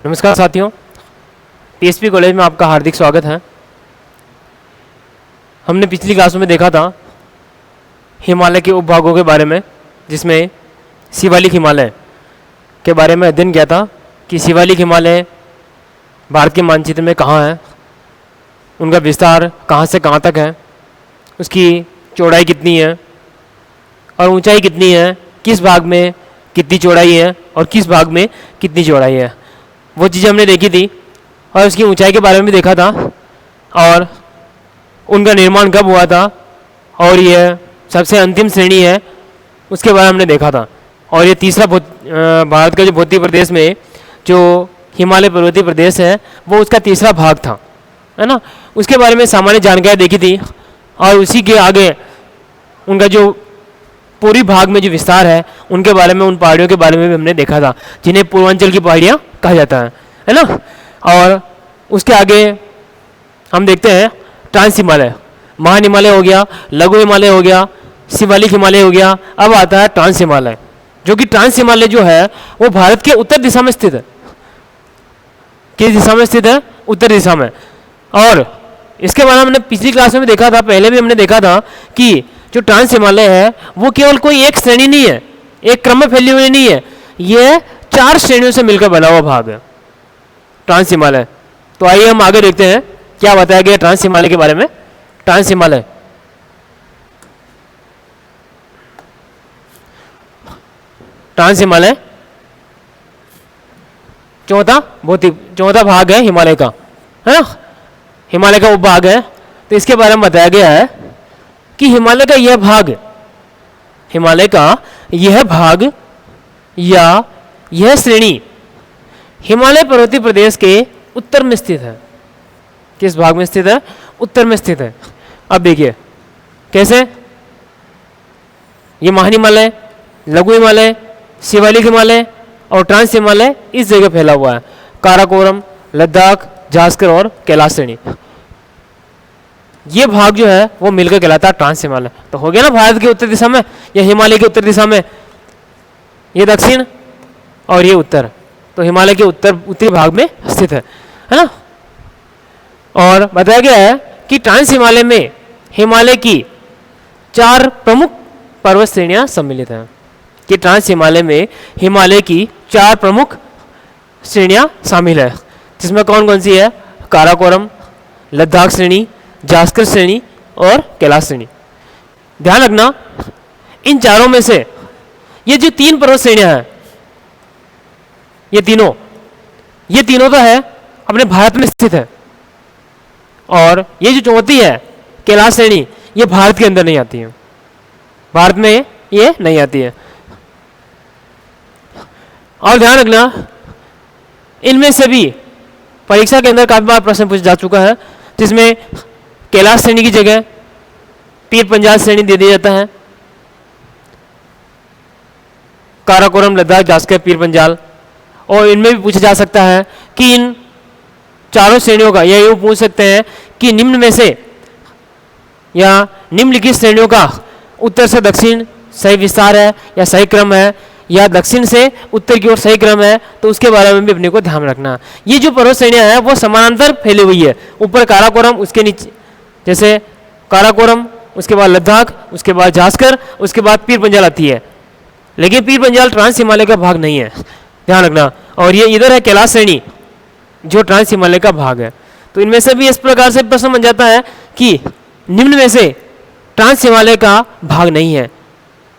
नमस्कार साथियों, PSP college में आपका हार्दिक स्वागत है। हमने पिछली क्लासों में देखा था हिमालय के उपभागों के बारे में, जिसमें शिवालिक हिमालय के बारे में अध्ययन किया था कि शिवालिक हिमालय भारत के मानचित्र में कहाँ है, उनका विस्तार कहाँ से कहाँ तक है, उसकी चौड़ाई कितनी है और ऊंचाई कितनी है, किस भाग में कितनी चौड़ाई है और किस भाग में कितनी चौड़ाई है, वो चीज़ें हमने देखी थी। और उसकी ऊंचाई के बारे में भी देखा था और उनका निर्माण कब हुआ था और यह सबसे अंतिम श्रेणी है उसके बारे में हमने देखा था। और ये तीसरा भारत का जो भौतिक प्रदेश में जो हिमालय पर्वतीय प्रदेश है वो उसका तीसरा भाग था, है ना। उसके बारे में सामान्य जानकारी देखी थी और उसी के आगे उनका जो पूरी भाग में जो विस्तार है उनके बारे में, उन पहाड़ियों के बारे में भी हमने देखा था जिन्हें पूर्वांचल की पहाड़ियाँ कहा जाता है ना। और उसके आगे हम देखते हैं ट्रांस हिमालय, महान हिमालय हो गया, लघु हिमालय हो गया, शिवालिक हिमालय हो गया। अब आता है ट्रांस हिमालय, जो कि ट्रांस हिमालय जो है वो भारत के उत्तर दिशा में स्थित है। किस दिशा में स्थित है? उत्तर दिशा में। और इसके बारे में हमने पिछली क्लास में देखा था, पहले भी हमने देखा था कि जो ट्रांस हिमालय है वो केवल कोई एक श्रेणी नहीं है, एक क्रम में फैली हुई नहीं है, यह 4 श्रेणियों से मिलकर बना हुआ भाग है ट्रांस हिमालय। तो आइए हम आगे देखते हैं क्या बताया गया ट्रांस हिमालय के बारे में। ट्रांस हिमालय चौथा भाग है हिमालय का, है ना। हिमालय का उपभाग है। तो इसके बारे में बताया गया है कि हिमालय का यह भाग या यह श्रेणी हिमालय पर्वतीय प्रदेश के उत्तर में स्थित है। किस भाग में स्थित है? उत्तर में स्थित है। अब देखिए कैसे, ये महान हिमालय, लघु हिमालय, शिवालिक हिमालय और ट्रांस हिमालय इस जगह फैला हुआ है। काराकोरम, लद्दाख, जास्कर और कैलाश श्रेणी, ये भाग जो है वो मिलकर कहलाता है ट्रांस हिमालय। तो हो गया ना भारत के उत्तर दिशा में, या हिमालय के उत्तर दिशा में ये दक्षिण और ये उत्तर, तो हिमालय के उत्तरी भाग में स्थित है ना। और बताया गया है कि ट्रांस हिमालय में हिमालय की 4 प्रमुख पर्वत श्रेणियां सम्मिलित हैं। कि ट्रांस हिमालय में हिमालय की 4 प्रमुख श्रेणियां शामिल है, जिसमें कौन कौन सी है? काराकोरम, लद्दाख श्रेणी, जास्कर श्रेणी और कैलाश श्रेणी। ध्यान रखना, इन चारों में से ये जो 3 पर्वत श्रेणियां हैं, ये तीनों तो है अपने भारत में स्थित है, और ये जो चौथी है कैलाश श्रेणी, ये भारत के अंदर नहीं आती है, भारत में ये नहीं आती है। और ध्यान रखना, इनमें से भी परीक्षा के अंदर काफी बार प्रश्न पूछा जा चुका है, जिसमें कैलाश श्रेणी की जगह पीर पंजाल श्रेणी दे दिया जाता है। काराकोरम, लद्दाख, जास्कर, पीर पंजाल। और इनमें भी पूछा जा सकता है कि इन चारों श्रेणियों का, या यूँ पूछ सकते हैं कि निम्न में से या निम्नलिखित श्रेणियों का उत्तर से दक्षिण सही विस्तार है या सही क्रम है, या दक्षिण से उत्तर की ओर सही क्रम है, तो उसके बारे में भी अपने को ध्यान रखना। ये जो पर्वत श्रेणियां हैं वो समानांतर फैली हुई है। ऊपर काराकोरम, उसके नीचे जैसे काराकोरम, उसके बाद लद्दाख, उसके बाद जास्कर, उसके बाद पीर पंजाल आती है। लेकिन पीर पंजाल ट्रांस हिमालय का भाग नहीं है, ध्यान रखना। और ये इधर है कैलाश श्रेणी, जो ट्रांस हिमालय का भाग है। तो इनमें से भी इस प्रकार से प्रश्न बन जाता है कि निम्न में से ट्रांस हिमालय का भाग नहीं है,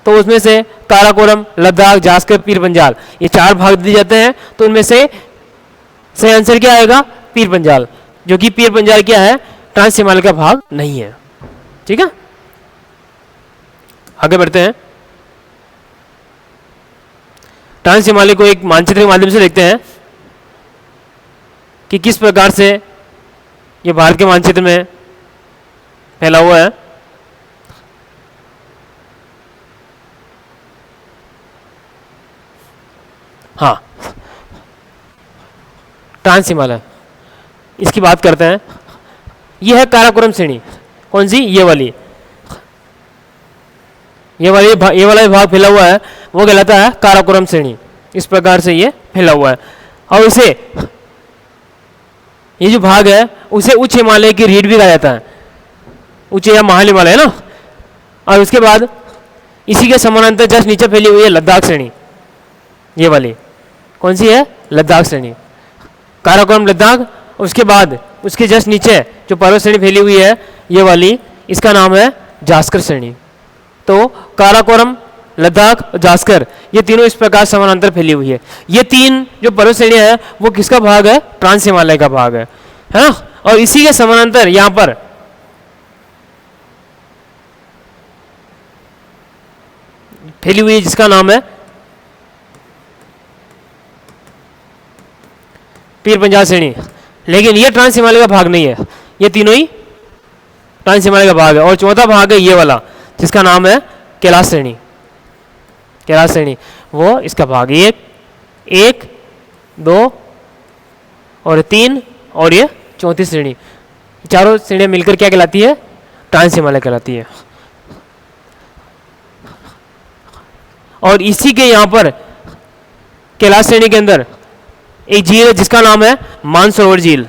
तो उसमें से काराकोरम, लद्दाख, जास्कर, पीर पंजाल, ये 4 भाग दिए जाते हैं। तो उनमें से सही आंसर क्या आएगा? पीर पंजाल, जो कि पीर पंजाल क्या है? ट्रांस हिमालय का भाग नहीं है। ठीक है, आगे बढ़ते हैं। ट्रांस हिमालय को एक मानचित्र के माध्यम से देखते हैं कि किस प्रकार से ये भारत के मानचित्र में फैला हुआ है। हाँ, ट्रांस हिमालय, इसकी बात करते हैं। यह है काराकोरम श्रेणी। कौन सी? ये वाली। ये वाला भाग फैला हुआ है वो कहलाता है काराकोरम श्रेणी। इस प्रकार से ये फैला हुआ है, और उसे ये जो भाग है उसे उच्च हिमालय की रीढ़ भी कहा जाता है, उच्च या महान हिमालय है ना। और उसके बाद इसी के समानांतर जस्ट नीचे फैली हुई है लद्दाख श्रेणी, ये वाली कौन सी है, लद्दाख श्रेणी, काराकोरम लद्दाख। उसके बाद उसके जस्ट नीचे जो पर्वत श्रेणी फैली हुई है ये वाली, इसका नाम है जास्कर श्रेणी। तो काराकोरम, लद्दाख और जास्कर, ये तीनों इस प्रकार समानांतर फैली हुई है। ये तीन जो पर्वत श्रेणियां है वो किसका भाग है, ट्रांस हिमालय का भाग है ना। और इसी के समानांतर यहां पर फैली हुई है जिसका नाम है पीर पंजाल श्रेणी। लेकिन ये ट्रांस हिमालय का भाग नहीं है, ये तीनों ही ट्रांस हिमालय का भाग है। और चौथा भाग है ये वाला जिसका नाम है कैलाश श्रेणी, कैलाश श्रेणी वो इसका भाग, एक, एक, दो और तीन और ये चौथी श्रेणी, चारों श्रेणियां मिलकर क्या कहलाती है, ट्रांस हिमालय कहलाती है। और इसी के यहां पर कैलाश श्रेणी के अंदर एक झील है जिसका नाम है मानसरोवर झील।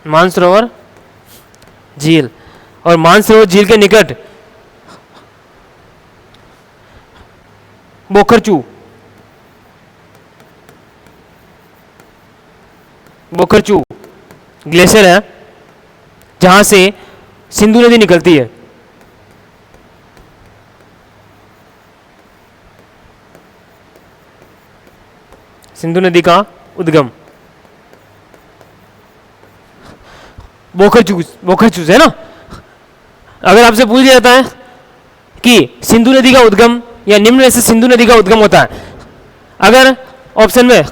मानसरोवर झील, और मानसरोवर झील के निकट बोखरचू, बोखरचू ग्लेशियर है जहां से सिंधु नदी निकलती है। सिंधु नदी का उद्गम बोखरचू है ना। अगर आपसे पूछ लिया जाता है कि सिंधु नदी का उद्गम या निम्न में से सिंधु नदी का उद्गम होता है, अगर ऑप्शन में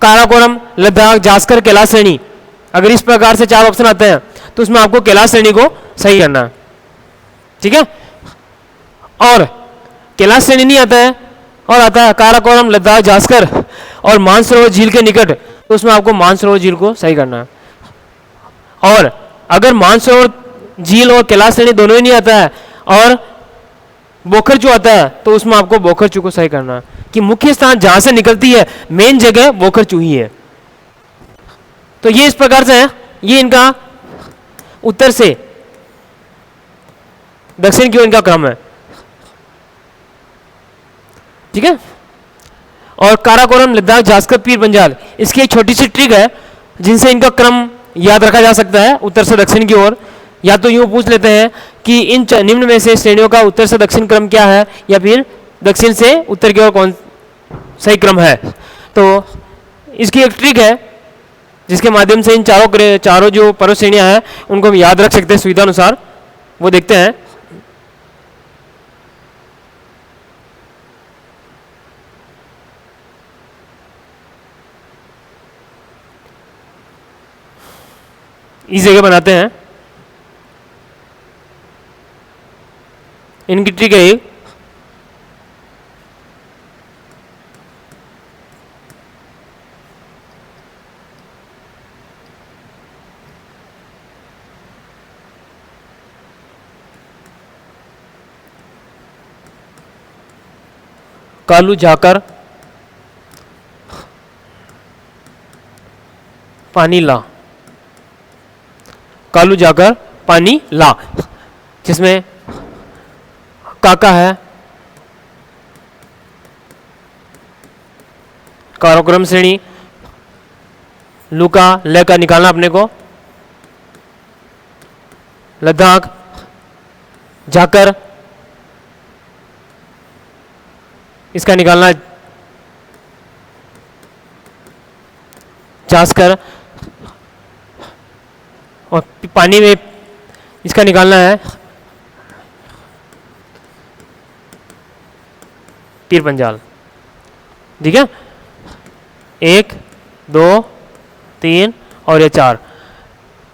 काराकोरम, लद्दाख, जास्कर, कैलाश श्रेणी, अगर इस प्रकार से चार ऑप्शन आते हैं तो उसमें आपको कैलाश श्रेणी को सही करना है, ठीक है। और कैलाश श्रेणी नहीं आता है और आता है काराकोरम, लद्दाख, जास्कर और मानसरोवर झील के निकट, तो उसमें आपको मानसरोवर झील को सही करना है। और अगर मानसरोवर झील और कैलाश श्रेणी दोनों ही नहीं आता है और बोखरचू आता है तो उसमें आपको बोखरचू को सही करना है कि मुख्य स्थान जहां से निकलती है मेन जगह बोखरचू ही है। तो ये इस प्रकार से है, ये इनका उत्तर से दक्षिण की ओर इनका क्रम है, ठीक है। और काराकोरम, लद्दाख, जास्कर, पीर पंजाल, इसकी एक छोटी सी ट्रिक है जिनसे इनका क्रम याद रखा जा सकता है उत्तर से दक्षिण की ओर। या तो यूं पूछ लेते हैं कि इन निम्न में से श्रेणियों का उत्तर से दक्षिण क्रम क्या है, या फिर दक्षिण से उत्तर की ओर कौन सही क्रम है। तो इसकी एक ट्रिक है जिसके माध्यम से इन चारों जो पर्वत श्रेणियां हैं उनको हम याद रख सकते हैं सुविधा अनुसार, वो देखते हैं। इस जगह बनाते हैं, इनकी ट्रिक है कालू जाकर पानी ला, कालू जाकर पानी ला, जिसमें काका है, काराकोरम श्रेणी, लुका ले का निकालना अपने को, लद्दाख, जाकर इसका निकालना, जास्कर, और पानी में इसका निकालना है पीर पंजाल, ठीक है। 1, 2, 3 और ये 4,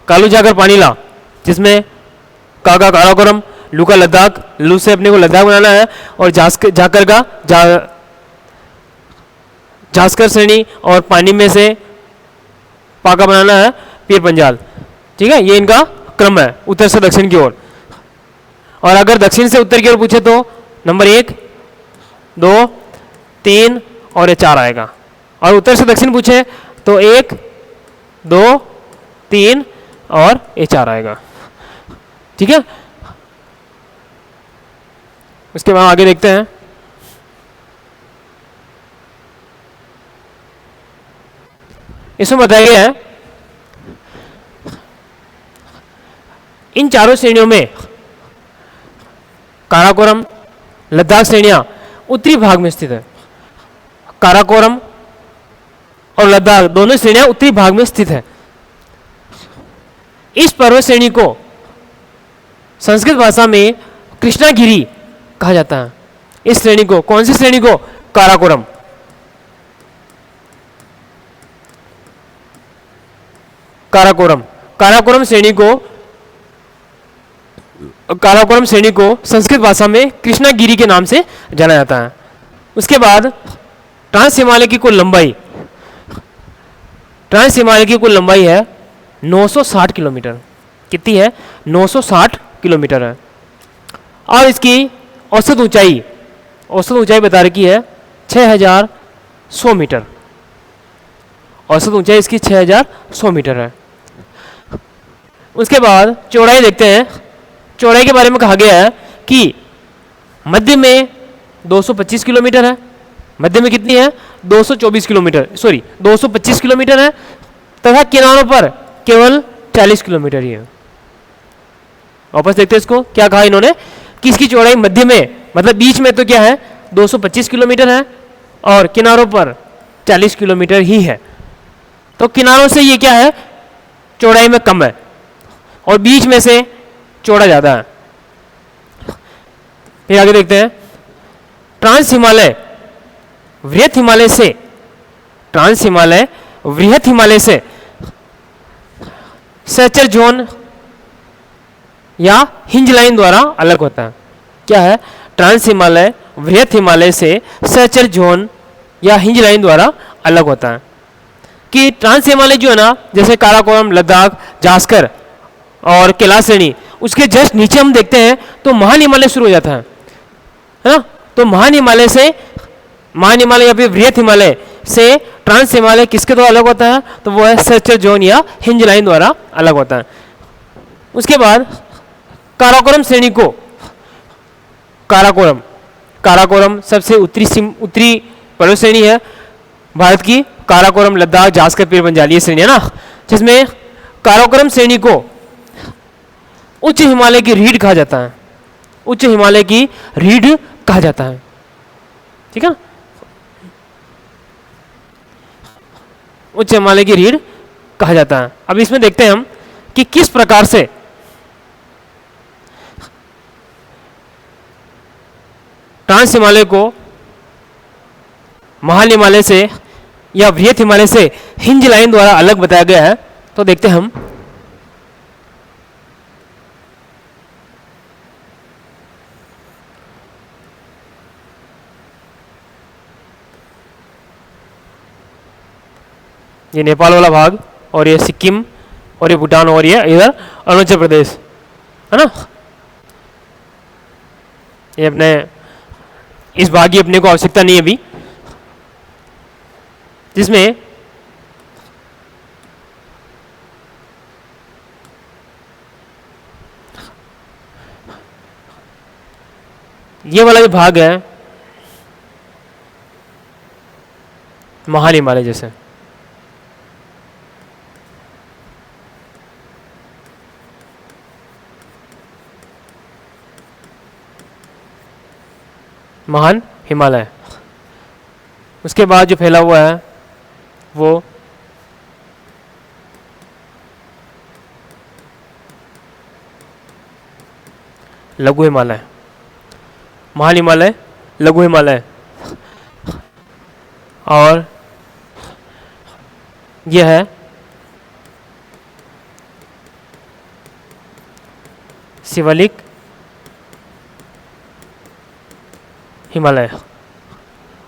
कालू जाकर पानी ला, जिसमें काका काराकोरम, लुका लद्दाख, लू से अपने को लद्दाख बनाना है, और जाकर का जास्कर श्रेणी, और पानी में से पाका बनाना है पीर पंजाल, ठीक है। ये इनका क्रम है उत्तर से दक्षिण की ओर। और अगर दक्षिण से उत्तर की ओर पूछे तो नंबर 1, 2, 3 और ये 4 आएगा। और उत्तर से दक्षिण पूछे तो 1, 2, 3 और ये 4 आएगा। ठीक है, उसके बाद आगे देखते हैं। इसमें बताया गया है इन चारों श्रेणियों में काराकोरम, लद्दाख श्रेणियां उत्तरी भाग में स्थित है। काराकोरम और लद्दाख दोनों श्रेणियां उत्तरी भाग में स्थित है। इस पर्वत श्रेणी को संस्कृत भाषा में कृष्णागिरी कहा जाता है। इस श्रेणी को, कौन सी श्रेणी को? काराकोरम। काराकोरम काराकोरम श्रेणी को संस्कृत भाषा में कृष्णागिरी के नाम से जाना जाता है। उसके बाद ट्रांस हिमालय की कुल लंबाई, ट्रांस हिमालय की कुल लंबाई है 960 किलोमीटर। कितनी है? 960 किलोमीटर है। और इसकी औसत ऊंचाई बता रखी है 6100 मीटर। औसत ऊंचाई इसकी 6100 मीटर है। उसके बाद चौड़ाई देखते हैं। चौड़ाई के बारे में कहा गया है कि मध्य में 225 किलोमीटर है। मध्य में कितनी है? 224 किलोमीटर, सॉरी 225 किलोमीटर है, तथा किनारों पर केवल 40 किलोमीटर ही है। वापस देखते हैं इसको, क्या कहा इन्होंने कि इसकी चौड़ाई मध्य में, मतलब बीच में तो क्या है 225 किलोमीटर है और किनारों पर 40 किलोमीटर ही है। तो किनारों से ये क्या है, चौड़ाई में कम है और बीच में से चौड़ा ज़्यादा है। फिर आगे देखते हैं। ट्रांस हिमालय वृहत हिमालय से सेचर जोन या हिंज लाइन द्वारा अलग होता है। क्या है? ट्रांस हिमालय वृहत हिमालय से सेचर जोन या हिंज लाइन द्वारा अलग होता है। कि ट्रांस हिमालय जो है ना, जैसे काराकोरम, लद्दाख, जास्कर और कैलाश श्रेणी, उसके जस्ट नीचे हम देखते हैं तो महान हिमालय शुरू हो जाता है ना। तो महान हिमालय या फिर वृहत हिमालय से ट्रांस हिमालय किसके द्वारा अलग होता है? तो वो है सेचर जोन या हिंज लाइन द्वारा अलग होता है। उसके बाद काराकोरम श्रेणी को, काराकोरम सबसे उत्तरी पर्वत श्रेणी है भारत की। काराकोरम, लद्दाख, जास्कर, पीर पंजाली ये श्रेणी है ना, जिसमें काराकोरम श्रेणी को उच्च हिमालय की रीढ़ कहा जाता है। उच्च हिमालय की रीढ़ कहा जाता है। ठीक है, उच्च हिमालय की रीढ़ कहा जाता है। अब इसमें देखते हैं हम कि किस प्रकार से ट्रांस हिमालय को महान हिमालय से या वृहत हिमालय से हिंज लाइन द्वारा अलग बताया गया है। तो देखते हैं हम। ये नेपाल वाला भाग और ये सिक्किम और ये भूटान और ये इधर अरुणाचल प्रदेश है ना। ये अपने इस भाग की अपने को आवश्यकता नहीं है अभी, जिसमें ये वाला जो भाग है महान हिमालय जैसे, महान हिमालय। उसके बाद जो फैला हुआ है वो लघु हिमालय, महान हिमालय, लघु हिमालय, और यह है शिवालिक हिमालय।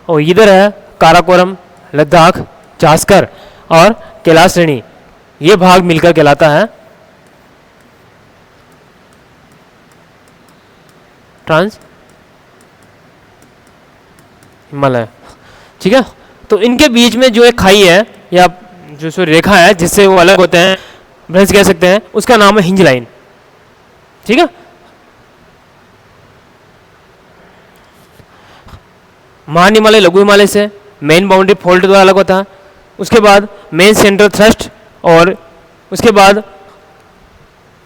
और इधर है काराकोरम, लद्दाख, जास्कर और कैलाश श्रेणी। ये भाग मिलकर कहलाता है ट्रांस हिमालय। ठीक है, तो इनके बीच में जो एक खाई है या जो सो रेखा है जिससे वो अलग होते हैं, ब्रांच कह सकते हैं, उसका नाम है हिंज लाइन। ठीक है, महान हिमालय लघु हिमालय से मेन बाउंड्री फॉल्ट द्वारा अलग होता है, उसके बाद मेन सेंट्रल थ्रस्ट, और उसके बाद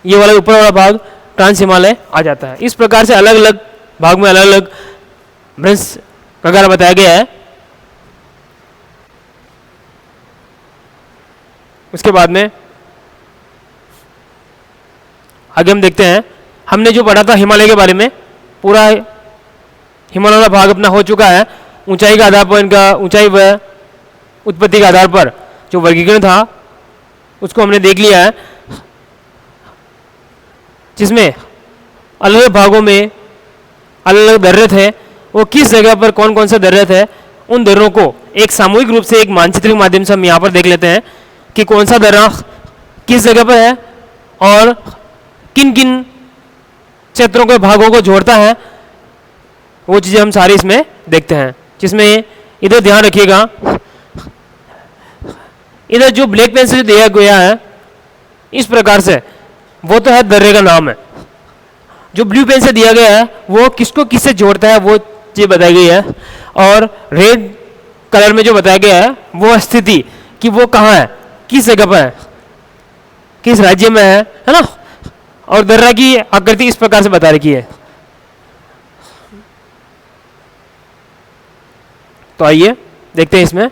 ये वाला ऊपर वाला भाग ट्रांस हिमालय आ जाता है। इस प्रकार से अलग अलग भाग में अलग अलग ब्रांच वगैरह बताया गया है। उसके बाद में आगे हम देखते हैं, हमने जो पढ़ा था हिमालय के बारे में, पूरा हिमालय का भाग अपना हो चुका है। ऊंचाई के आधार पर इनका ऊंचाई व उत्पत्ति के आधार पर जो वर्गीकरण था उसको हमने देख लिया है, जिसमें अलग अलग भागों में अलग अलग दर्रे थे, वो किस जगह पर कौन कौन से दर्रे थे, उन दर्रों को एक सामूहिक रूप से एक मानचित्र के माध्यम से हम यहाँ पर देख लेते हैं कि कौन सा दर्रा किस जगह पर है और किन किन क्षेत्रों के भागों को जोड़ता है। वो चीज़ें हम सारी इसमें देखते हैं, जिसमें इधर ध्यान रखिएगा, इधर जो ब्लैक पेन से दिया गया है इस प्रकार से, वो तो है दर्रे का नाम है। जो ब्लू पेन से दिया गया है वो किसको किससे जोड़ता है वो चीज़ बताई गई है, और रेड कलर में जो बताया गया है वो स्थिति कि वो कहाँ है, किस जगह पर है, किस राज्य में है ना। और दर्रा की आकृति इस प्रकार से बता रखी है। तो आइए देखते हैं इसमें।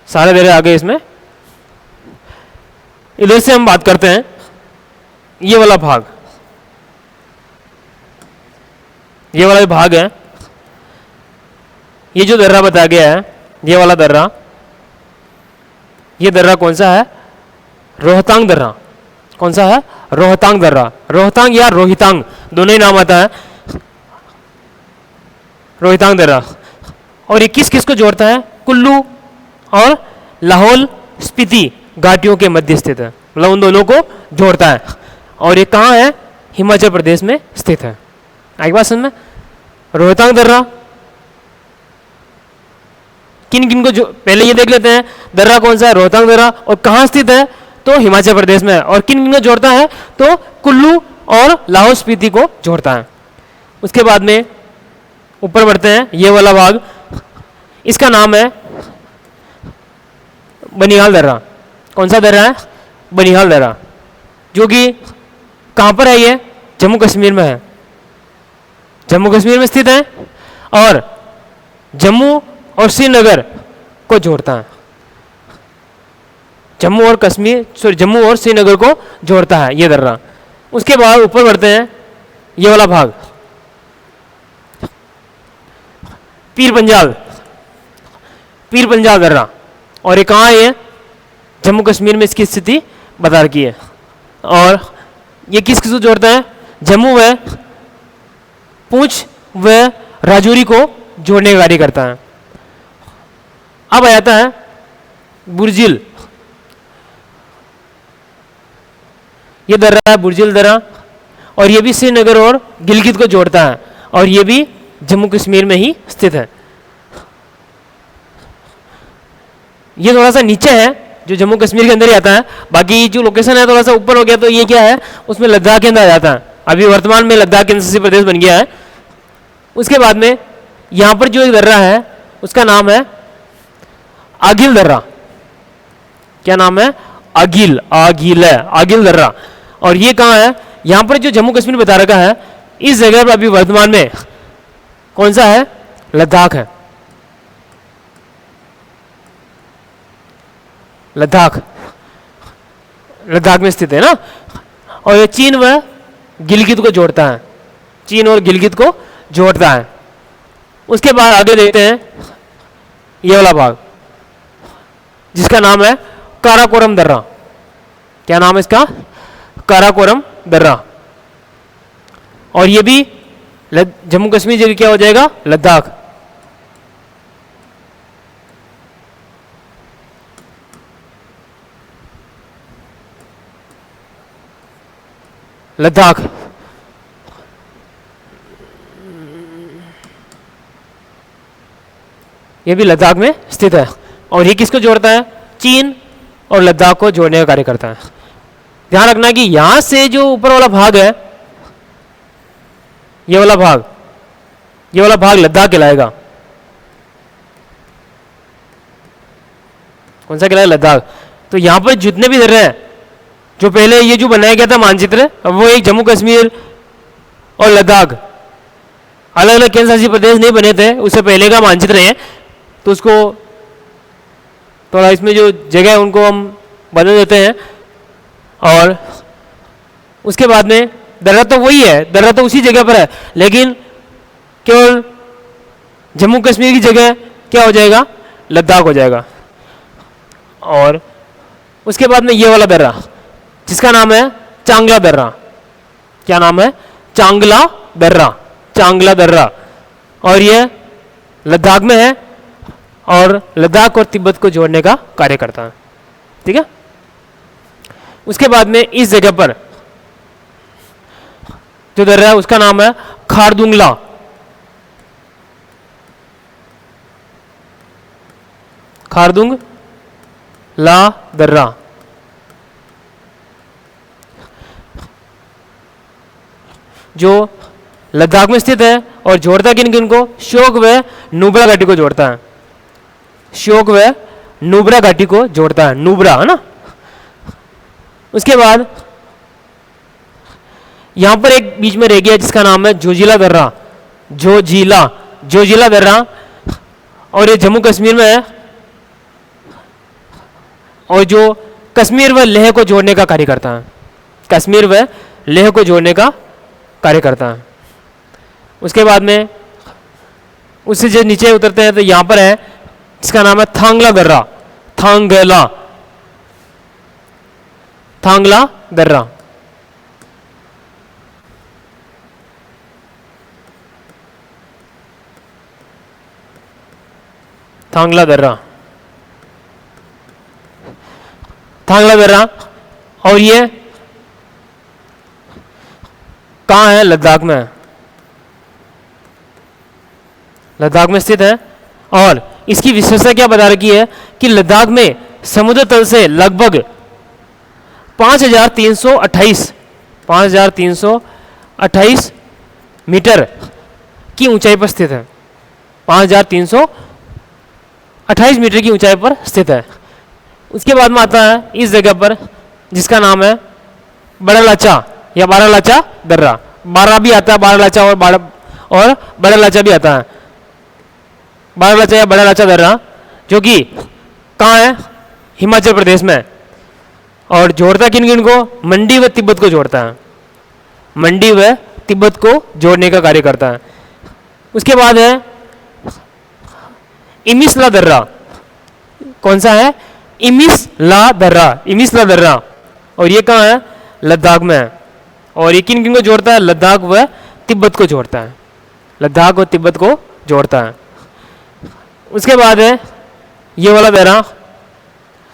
सारे दर्रे आ गए इसमें। इधर से हम बात करते हैं, ये वाला भाग, ये वाला भाग है, ये जो दर्रा बताया गया है, ये वाला दर्रा, ये दर्रा कौन सा है, रोहतांग दर्रा। कौन सा है, रोहतांग दर्रा। रोहतांग या रोहितांग दोनों ही नाम आता है, रोहितांग दर्रा। और ये किस किस को जोड़ता है, कुल्लू और लाहौल स्पीति घाटियों के मध्य स्थित है, मतलब उन दोनों को जोड़ता है। और ये कहाँ है, हिमाचल प्रदेश में स्थित है। आई बात समझ में। रोहतांग दर्रा किन किन को जो, पहले ये देख लेते हैं दर्रा कौन सा है, रोहतांग दर्रा, और कहाँ स्थित है, तो हिमाचल प्रदेश में है। और किन किन को जोड़ता है, तो कुल्लू और लाहौल स्पीति को जोड़ता है। उसके बाद में ऊपर बढ़ते हैं, ये वाला भाग, इसका नाम है बनिहाल दर्रा। कौन सा दर्रा है, बनिहाल दर्रा, जो कि कहाँ पर है, ये जम्मू कश्मीर में है, जम्मू कश्मीर में स्थित है, और जम्मू और श्रीनगर को जोड़ता है। जम्मू और कश्मीर, सॉरी, जम्मू और श्रीनगर को जोड़ता है ये दर्रा। उसके बाद ऊपर बढ़ते हैं, ये वाला भाग पीर पंजाल, पीर पंजाल दर्रा, और ये कहाँ है, जम्मू कश्मीर में इसकी स्थिति बता रखी है। और ये किस किस को जोड़ता है, जम्मू व पूंछ व राजौरी को जोड़ने का कार्य करता है। अब आ जाता है बुर्जिल, ये दर्रा है बुर्जिल दर्रा, और ये भी श्रीनगर और गिलगित को जोड़ता है, और ये भी जम्मू कश्मीर में ही स्थित है। ये थोड़ा सा नीचे है, जो जम्मू कश्मीर के अंदर ही आता है। बाकी जो लोकेशन है थोड़ा सा ऊपर हो गया, तो ये क्या है, उसमें लद्दाख के अंदर आ जाता है। अभी वर्तमान में लद्दाख केंद्र शासित प्रदेश बन गया है। उसके बाद में यहाँ पर जो एक दर्रा है उसका नाम है आगिल दर्रा। क्या नाम है, आगिल, आगिल है, आगिल दर्रा। और ये कहाँ है, यहाँ पर जो जम्मू कश्मीर बता रखा है, इस जगह पर अभी वर्तमान में कौन सा है, लद्दाख है, लद्दाख, लद्दाख में स्थित है ना। और ये चीन व गिलगित को जोड़ता है, चीन और गिलगित को जोड़ता है। उसके बाद आगे देखते हैं ये वाला भाग, जिसका नाम है काराकोरम दर्रा। क्या नाम है इसका, काराकोरम दर्रा। और ये भी जम्मू कश्मीर जगह क्या हो जाएगा, लद्दाख। लद्दाख, ये भी लद्दाख में स्थित है। और ये किसको जोड़ता है? चीन और लद्दाख को जोड़ने का कार्य करता है। ध्यान रखना कि यहां से जो ऊपर वाला भाग है, ये वाला भाग लद्दाख कहलाएगा। कौन सा कहलाएगा? लद्दाख। तो यहां पर जितने भी दर्रे हैं, जो पहले ये जो बनाया गया था मानचित्र, अब वो एक जम्मू कश्मीर और लद्दाख अलग अलग केंद्र शासित प्रदेश नहीं बने थे, उससे पहले का मानचित्र है। तो उसको थोड़ा इसमें जो जगह है उनको हम बदल देते हैं। और उसके बाद में दर्रा तो वही है, दर्रा तो उसी जगह पर है, लेकिन केवल जम्मू कश्मीर की जगह क्या हो जाएगा? लद्दाख हो जाएगा। और उसके बाद में ये वाला दर्रा जिसका नाम है चांगला दर्रा। क्या नाम है? चांगला दर्रा। और ये लद्दाख में है और लद्दाख और तिब्बत को जोड़ने का कार्य करता है। ठीक है। उसके बाद में इस जगह पर जो दर्रा है उसका नाम है खारदुंगला। दर्रा। जो लद्दाख में स्थित है और जोड़ता है किन किन को? श्योक व नुब्रा घाटी को जोड़ता है। श्योक व नुब्रा घाटी को जोड़ता है। नुब्रा है ना। उसके बाद यहां पर एक बीच में रह गया जिसका नाम है जोजिला दर्रा। जोजिला दर्रा, और ये जम्मू कश्मीर में है और जो कश्मीर व लेह को जोड़ने का कार्य करता है। कश्मीर व लेह को जोड़ने का कार्य करता है। उसके बाद में उससे जो नीचे उतरते हैं तो यहां पर है जिसका नाम है थांगला दर्रा। थांगला दर्रा। और ये कहाँ है? लद्दाख में। लद्दाख में स्थित है। और इसकी विशेषता क्या बता रखी है कि लद्दाख में समुद्र तल से लगभग 5,328 मीटर की ऊंचाई पर स्थित है। 5,328 मीटर की ऊंचाई पर स्थित है। उसके बाद में आता है इस जगह पर जिसका नाम है बड़ा या बारालाचा दर्रा। बारा भी आता है, बारालाचा और बड़ा लाचा भी आता है। बारालाचा या बड़ा लाचा दर्रा जो कि कहाँ है? हिमाचल प्रदेश में। और जोड़ता किन किन को? मंडी व तिब्बत को जोड़ता है। मंडी व तिब्बत को जोड़ने का कार्य करता है। उसके बाद है इमिसला दर्रा। कौन सा है? इमिसला दर्रा। और ये कहाँ है? लद्दाख में है। और ये किन किन को जोड़ता है? लद्दाख व तिब्बत को जोड़ता है। लद्दाख और तिब्बत को जोड़ता है। उसके बाद है ये वाला दर्रा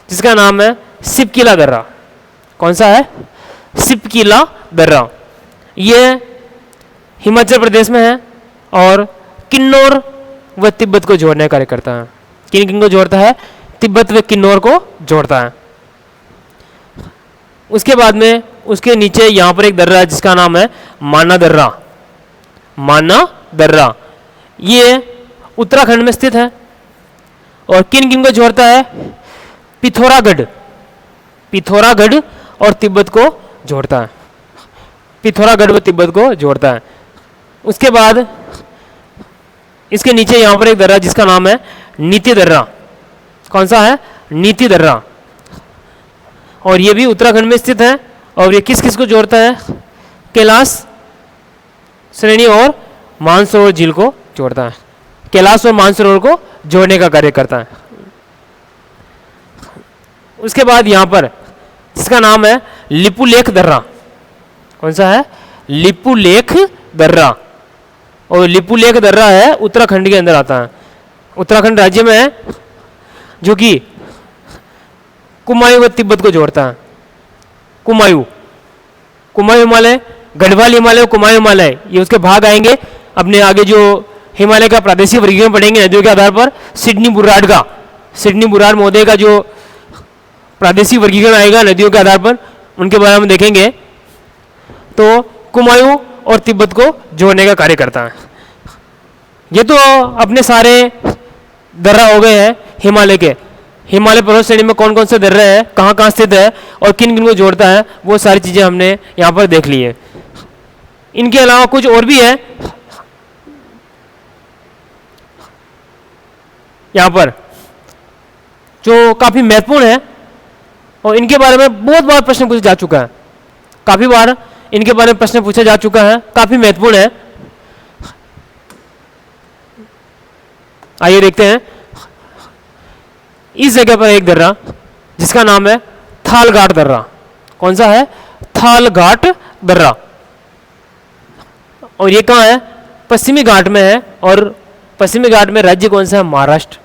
जिसका नाम है सिपकिला दर्रा। कौन सा है? सिपकिला दर्रा। ये हिमाचल प्रदेश में है और किन्नौर व तिब्बत को जोड़ने का कार्य करता है। किन किन को जोड़ता है? तिब्बत व किन्नौर को जोड़ता है। उसके बाद में उसके नीचे यहां पर एक दर्रा है जिसका नाम है माना दर्रा। ये उत्तराखंड में स्थित है और किन किन को जोड़ता है? पिथौरागढ़ और तिब्बत को जोड़ता है। पिथौरागढ़ व तिब्बत को जोड़ता है। उसके बाद इसके नीचे यहां पर एक दर्रा जिसका नाम है नीति दर्रा। कौन सा है? नीति दर्रा। और ये भी उत्तराखंड में स्थित है। और ये किस किस को जोड़ता है? कैलाश श्रेणी और मानसरोवर झील को जोड़ता है। कैलाश और मानसरोवर को जोड़ने का कार्य करता है। उसके बाद यहां पर इसका नाम है लिपुलेख दर्रा। कौन सा है? लिपुलेख दर्रा। और लिपुलेख दर्रा है उत्तराखंड के अंदर आता है। उत्तराखंड राज्य में है जो कि कुमायूं व तिब्बत को जोड़ता है। कुमायूं हिमालय गढ़वाल हिमालय और कुमाऊं हिमालय, ये उसके भाग आएंगे। अपने आगे जो हिमालय का प्रादेशिक वर्गीकरण पढ़ेंगे नदियों के आधार पर, सिडनी बुर्राड का, सिडनी बुर्राड महोदय का जो प्रादेशिक वर्गीकरण आएगा नदियों के आधार पर, उनके बारे में देखेंगे। तो कुमाऊं और तिब्बत को जोड़ने का कार्य करता है। ये तो अपने सारे दर्रा हो गए हैं हिमालय के। हिमालय पर्वत श्रेणी में कौन कौन से दर्रे हैं, कहाँ कहाँ स्थित है और किन किन को जोड़ता है, वो सारी चीज़ें हमने यहाँ पर देख ली है। इनके अलावा कुछ और भी है यहाँ पर जो काफ़ी महत्वपूर्ण है, और इनके बारे में बहुत बार प्रश्न पूछा जा चुका है। काफ़ी बार इनके बारे में प्रश्न पूछा जा चुका है, काफ़ी महत्वपूर्ण है। आइए देखते हैं। इस जगह पर एक दर्रा जिसका नाम है थालघाट दर्रा। कौन सा है? थालघाट दर्रा। और ये कहाँ है? पश्चिमी घाट में है। और पश्चिमी घाट में राज्य कौन सा है? महाराष्ट्र।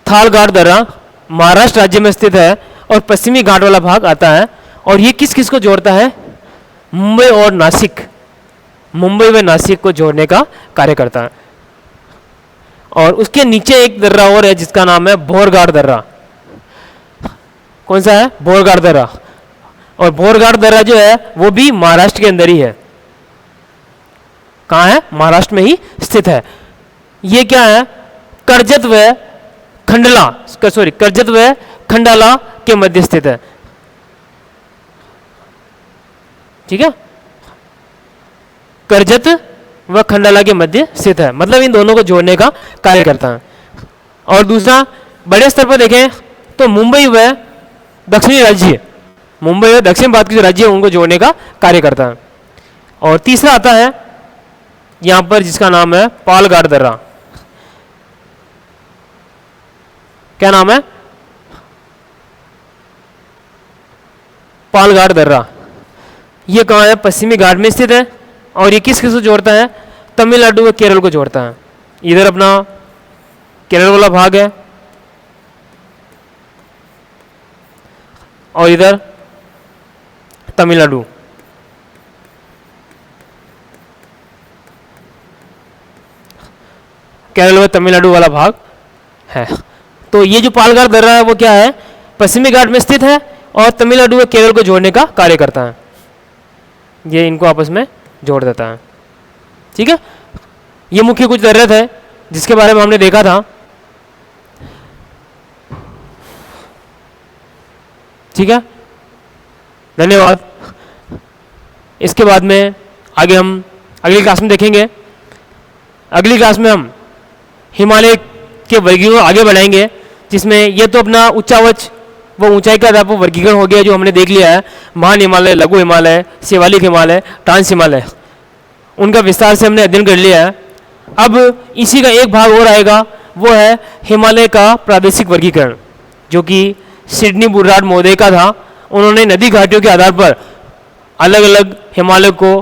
थालघाट दर्रा महाराष्ट्र राज्य में स्थित है और पश्चिमी घाट वाला भाग आता है। और ये किस किस को जोड़ता है? मुंबई और नासिक, मुंबई व नासिक को जोड़ने का कार्य करता है। और उसके नीचे एक दर्रा और है जिसका नाम है बोरघाट दर्रा। कौन सा है? बोरघाट दर्रा। और बोरघाट दर्रा जो है वो भी महाराष्ट्र के अंदर ही है। कहाँ है? महाराष्ट्र में ही स्थित है। ये क्या है? कर्जत व खंडला, सॉरी, कर्जत व खंडाला के मध्य स्थित है। ठीक है, कर्जत व खंडाला के मध्य स्थित है, मतलब इन दोनों को जोड़ने का कार्य करता है। और दूसरा, बड़े स्तर पर देखें तो मुंबई व दक्षिणी राज्य, मुंबई व दक्षिण भारत के जो राज्य है उनको जोड़ने का कार्य करता है। और तीसरा आता है यहां पर जिसका नाम है पालघाट दर्रा। क्या नाम है? पालघाट दर्रा। ये कहाँ है? पश्चिमी घाट में स्थित है। और ये किस किस को जोड़ता है? तमिलनाडु व केरल को जोड़ता है। इधर अपना केरल वाला भाग है और इधर तमिलनाडु। केरल व तमिलनाडु वाला भाग है। तो ये जो पालघाट दर्रा है वो क्या है? पश्चिमी घाट में स्थित है और तमिलनाडु व केरल को जोड़ने का कार्य करता है। ये इनको आपस में जोड़ देता है। ठीक है, ये मुख्य कुछ दर्रे थे जिसके बारे में हमने देखा था। ठीक है, धन्यवाद। इसके बाद में आगे हम अगली क्लास में देखेंगे। अगली क्लास में हम हिमालय के वर्गीकरण आगे बढ़ाएंगे, जिसमें ये तो अपना उच्चावच वो ऊंचाई का आधार पर वर्गीकरण हो गया जो हमने देख लिया है। महान हिमालय, लघु हिमालय, शिवालिक हिमालय, ट्रांस हिमालय, उनका विस्तार से हमने अध्ययन कर लिया है। अब इसी का एक भाग और आएगा, वो है हिमालय का प्रादेशिक वर्गीकरण, जो कि सिडनी बुर्राड महोदय का था। उन्होंने नदी घाटियों के आधार पर अलग अलग हिमालय को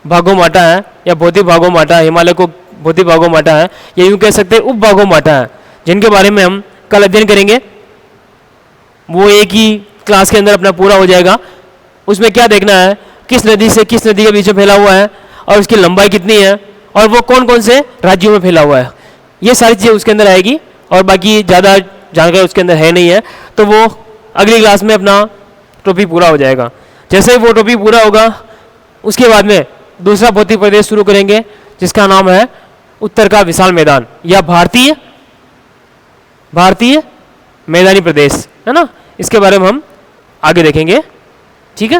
भागों में बांटा है, या भौतिक भागों में बांटा है। हिमालय को भौतिक भागों में बांटा है, या यूँ कह सकते हैं उप भागों में बांटा है, जिनके बारे में हम कल अध्ययन करेंगे। वो एक ही क्लास के अंदर अपना पूरा हो जाएगा। उसमें क्या देखना है? किस नदी से किस नदी के बीच में फैला हुआ है और उसकी लंबाई कितनी है और वो कौन कौन से राज्यों में फैला हुआ है, ये सारी चीज़ें उसके अंदर आएगी। और बाकी ज़्यादा जानकारी उसके अंदर है नहीं है, तो वो अगली क्लास में अपना टॉपिक पूरा हो जाएगा। जैसे ही वो टॉपिक पूरा होगा उसके बाद में दूसरा भौतिक प्रदेश शुरू करेंगे जिसका नाम है उत्तर का विशाल मैदान, या भारतीय मैदानी प्रदेश, है ना। इसके बारे में हम आगे देखेंगे। ठीक है।